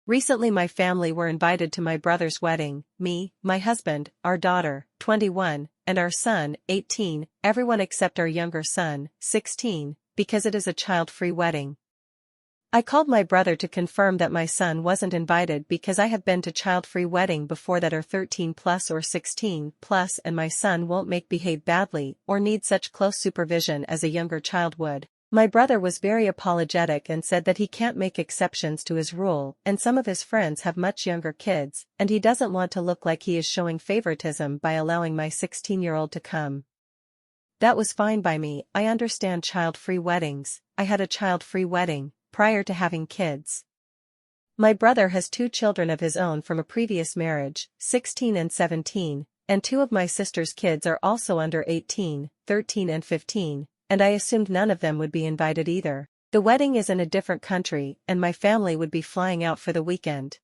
Recently my family were invited to my brother's wedding, me, my husband, our daughter, 21, and our son, 18, everyone except our younger son, 16, because it is a child-free wedding. I called my brother to confirm that my son wasn't invited because I have been to child-free wedding before that are 13 plus or 16 plus and my son won't behave badly or need such close supervision as a younger child would. My brother was very apologetic and said that he can't make exceptions to his rule and some of his friends have much younger kids and he doesn't want to look like he is showing favoritism by allowing my 16-year-old to come. That was fine by me. I understand child-free weddings. I had a child-free wedding prior to having kids. My brother has 2 children of his own from a previous marriage, 16 and 17, and 2 of my sister's kids are also under 18, 13 and 15. And I assumed none of them would be invited either. The wedding is in a different country and my family would be flying out for the weekend.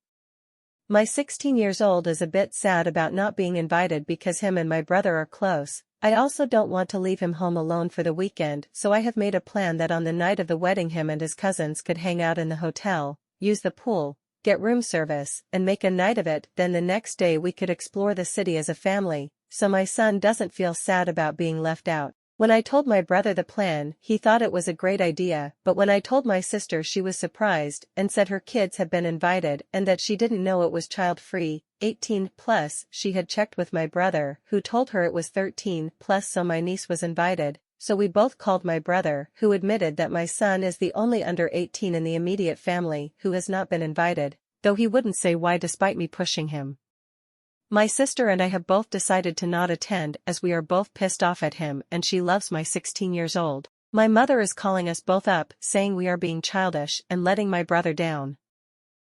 My 16 years old is a bit sad about not being invited because him and my brother are close. I also don't want to leave him home alone for the weekend, so I have made a plan that on the night of the wedding him and his cousins could hang out in the hotel, use the pool, get room service, and make a night of it. Then the next day we could explore the city as a family, so my son doesn't feel sad about being left out. When I told my brother the plan, he thought it was a great idea, but when I told my sister she was surprised and said her kids had been invited and that she didn't know it was child-free, 18 plus. She had checked with my brother, who told her it was 13 plus, so my niece was invited, so we both called my brother, who admitted that my son is the only under 18 in the immediate family who has not been invited, though he wouldn't say why despite me pushing him. My sister and I have both decided to not attend as we are both pissed off at him and she loves my 16 years old. My mother is calling us both up, saying we are being childish and letting my brother down.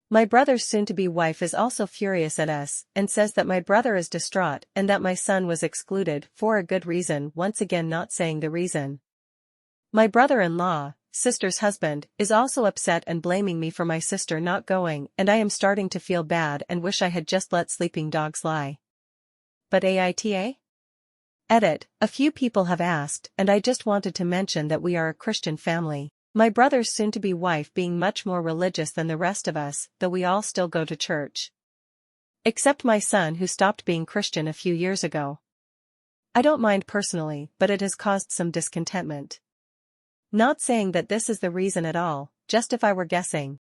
My brother's soon-to-be wife is also furious at us and says that my brother is distraught and that my son was excluded for a good reason, once again not saying the reason. My brother-in-law, sister's husband, is also upset and blaming me for my sister not going, and I am starting to feel bad and wish I had just let sleeping dogs lie. But AITA? Edit. A few people have asked, and I just wanted to mention that we are a Christian family. My brother's soon-to-be wife being much more religious than the rest of us, though we all still go to church. Except my son, who stopped being Christian a few years ago. I don't mind personally, but it has caused some discontentment. Not saying that this is the reason at all, just if I were guessing.